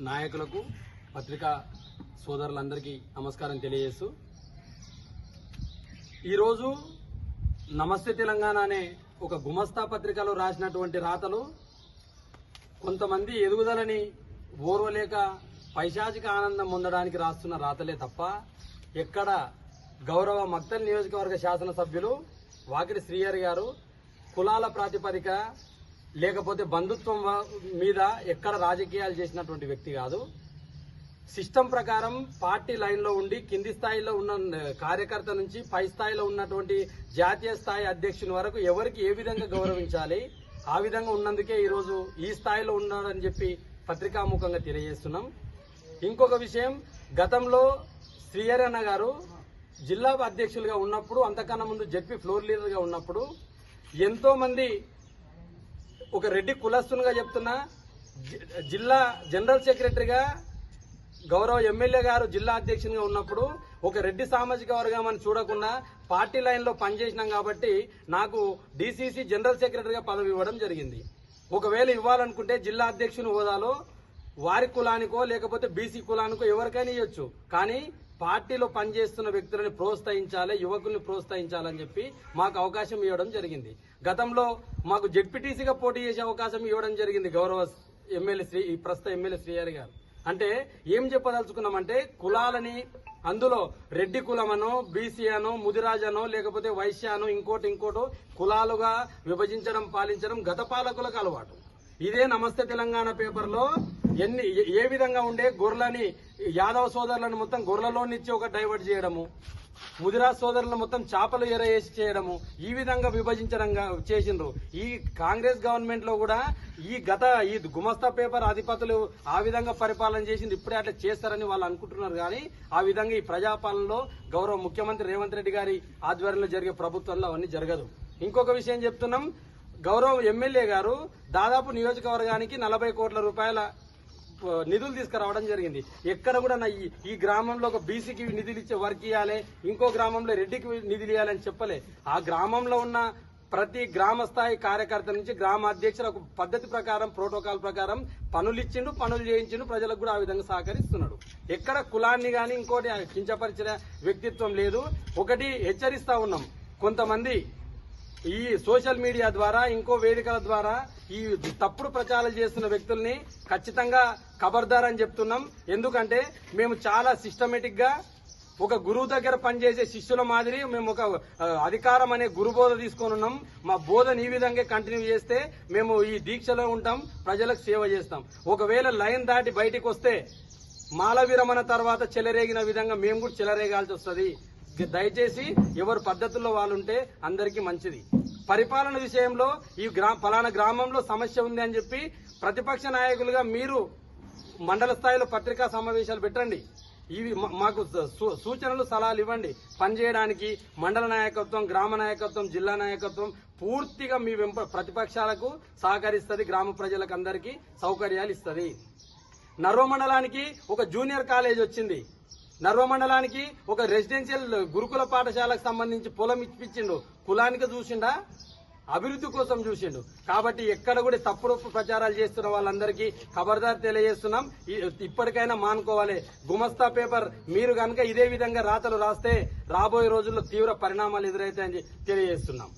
నాయకులకు పత్రికా సోదరులందరికీ నమస్కారం తెలియజేస్తూ ఈరోజు నమస్తే తెలంగాణ అనే ఒక గుమస్తా పత్రికలో రాసినటువంటి రాతలు కొంతమంది ఎదుగుదలని ఓర్వలేక పైశాచిక ఆనందం పొందడానికి రాస్తున్న రాతలే తప్ప ఎక్కడ గౌరవ మక్తల్ నియోజకవర్గ శాసనసభ్యులు వాకిటి శ్రీహరి గారు కులాల ప్రాతిపదిక లేకపోతే బంధుత్వం మీద ఎక్కడ రాజకీయాలు చేసినటువంటి వ్యక్తి కాదు. సిస్టమ్ ప్రకారం పార్టీ లైన్లో ఉండి కింది స్థాయిలో ఉన్న కార్యకర్త నుంచి పై స్థాయిలో ఉన్నటువంటి జాతీయ స్థాయి అధ్యక్షుని వరకు ఎవరికి ఏ విధంగా గౌరవించాలి ఆ విధంగా ఉన్నందుకే ఈరోజు ఈ స్థాయిలో ఉన్నాడని చెప్పి పత్రికాముఖంగా తెలియజేస్తున్నాం. ఇంకొక విషయం, గతంలో శ్రీహరి అన్న గారు జిల్లా అధ్యక్షులుగా ఉన్నప్పుడు, అంతకన్నా ముందు జెడ్పీ ఫ్లోర్ లీడర్గా ఉన్నప్పుడు ఎంతో మంది ఒక రెడ్డి కులస్తునిగా చెప్తున్నా జిల్లా జనరల్ సెక్రటరీగా గౌరవ ఎమ్మెల్యే గారు జిల్లా అధ్యక్షునిగా ఉన్నప్పుడు ఒక రెడ్డి సామాజిక వర్గం అని చూడకుండా పార్టీ లైన్లో పనిచేసినాం కాబట్టి నాకు డీసీసీ జనరల్ సెక్రటరీగా పదవి ఇవ్వడం జరిగింది. ఒకవేళ ఇవ్వాలనుకుంటే జిల్లా అధ్యక్షుని హోదాలో వారి కులానికో లేకపోతే బీసీ కులానికో ఎవరికైనా ఇవ్వచ్చు. కానీ పార్టీలో పనిచేస్తున్న వ్యక్తులను ప్రోత్సహించాలి, యువకుల్ని ప్రోత్సహించాలని చెప్పి మాకు అవకాశం ఇవ్వడం జరిగింది. గతంలో మాకు జెడ్పీటీసీగా పోటీ చేసే అవకాశం ఇవ్వడం జరిగింది గౌరవ ఎమ్మెల్యే ప్రస్తుత ఎమ్మెల్యే శ్రీహరి గారు. అంటే ఏం చెప్పదలుచుకున్నామంటే కులాలని అందులో రెడ్డి కులమనో బీసీ అనో ముదిరాజనో లేకపోతే వైశ్యానో ఇంకోటో కులాలుగా విభజించడం పాలించడం గత పాలకులకు అలవాటు. ఇదే నమస్తే తెలంగాణ పేపర్లో ఏ విధంగా ఉండే గొర్రెలని యాదవ సోదరులను మొత్తం గొర్రెలోనిచ్చి ఒక డైవర్ట్ చేయడము, ముదిరాజ్ సోదరులను మొత్తం చేపలు ఎరవేసి చేయడము, ఈ విధంగా విభజించడం చేసిండ్రు. ఈ కాంగ్రెస్ గవర్నమెంట్ లో కూడా ఈ గుమస్తా పేపర్ అధిపతులు ఆ విధంగా పరిపాలన చేసింది. ఇప్పుడే అట్లా చేస్తారని వాళ్ళు అనుకుంటున్నారు. కానీ ఆ విధంగా ఈ ప్రజాపాలనలో గౌరవ ముఖ్యమంత్రి రేవంత్ రెడ్డి గారి ఆధ్వర్యంలో జరిగే ప్రభుత్వంలో అవన్నీ జరగదు. ఇంకొక విషయం చెప్తున్నాం, గౌరవ ఎమ్మెల్యే గారు దాదాపు నియోజకవర్గానికి 40 కోట్ల రూపాయల నిధులు తీసుకురావడం జరిగింది. ఎక్కడ కూడా ఈ గ్రామంలో ఒక బీసీకి నిధులు ఇచ్చే వర్క్ ఇవ్వాలి, ఇంకో గ్రామంలో రెడ్డికి నిధులు ఇవ్వాలని చెప్పలే. ఆ గ్రామంలో ఉన్న ప్రతి గ్రామ స్థాయి కార్యకర్త నుంచి గ్రామ అధ్యక్షులు ఒక పద్ధతి ప్రకారం ప్రోటోకాల్ ప్రకారం పనులు ఇచ్చిండు, పనులు చేయించిండు, ప్రజలకు కూడా ఆ విధంగా సహకరిస్తున్నాడు. ఎక్కడ కులాన్ని గాని ఇంకోటి కించపరిచిన వ్యక్తిత్వం లేదు. ఒకటి హెచ్చరిస్తా ఉన్నాం, కొంతమంది ఈ సోషల్ మీడియా ద్వారా ఇంకో వేదికల ద్వారా ఈ తప్పుడు ప్రచారాలు చేస్తున్న వ్యక్తుల్ని ఖచ్చితంగా ఖబర్దార్ అని చెప్తున్నాం. ఎందుకంటే మేము చాలా సిస్టమేటిక్ గా ఒక గురువు దగ్గర పనిచేసే శిష్యుల మాదిరి మేము ఒక అధికారం అనే గురుబోధ తీసుకొని ఉన్నాం. మా బోధన ఈ విధంగా కంటిన్యూ చేస్తే మేము ఈ దీక్షలో ఉంటాం, ప్రజలకు సేవ చేస్తాం. ఒకవేళ లైన్ దాటి బయటికి వస్తే మాల విరమణ తర్వాత చెలరేగిన విధంగా మేము కూడా చెలరేగాల్సి వస్తుంది. దయచేసి ఎవరు పద్ధతుల్లో వాళ్ళు ఉంటే అందరికీ మంచిది. పరిపాలన విషయంలో ఈ ఫలానా గ్రామంలో సమస్య ఉంది అని చెప్పి ప్రతిపక్ష నాయకులుగా మీరు మండల స్థాయిలో పత్రికా సమావేశాలు పెట్టండి. ఇవి మాకు సూచనలు సలహాలు ఇవ్వండి. పనిచేయడానికి మండల నాయకత్వం, గ్రామ నాయకత్వం, జిల్లా నాయకత్వం పూర్తిగా మీ ప్రతిపక్షాలకు సహకరిస్తుంది, గ్రామ ప్రజలకు అందరికీ సౌకర్యాలు ఇస్తుంది. నర్వ మండలానికి ఒక జూనియర్ కాలేజ్ వచ్చింది, నర్వ మండలానికి ఒక రెసిడెన్షియల్ గురుకుల పాఠశాలకు సంబంధించి పొలం ఇప్పించిండు. కులానికి చూసిండా, అభివృద్ధి కోసం చూసిండు. కాబట్టి ఎక్కడ కూడా తప్పుడు ప్రచారాలు చేస్తున్న వాళ్ళందరికీ ఖబర్దార్ తెలియజేస్తున్నాం. ఇప్పటికైనా మానుకోవాలి. గుమస్తా పేపర్ మీరు కనుక ఇదే విధంగా రాతలు రాస్తే రాబోయే రోజుల్లో తీవ్ర పరిణామాలు ఎదురవుతాయని తెలియజేస్తున్నాం.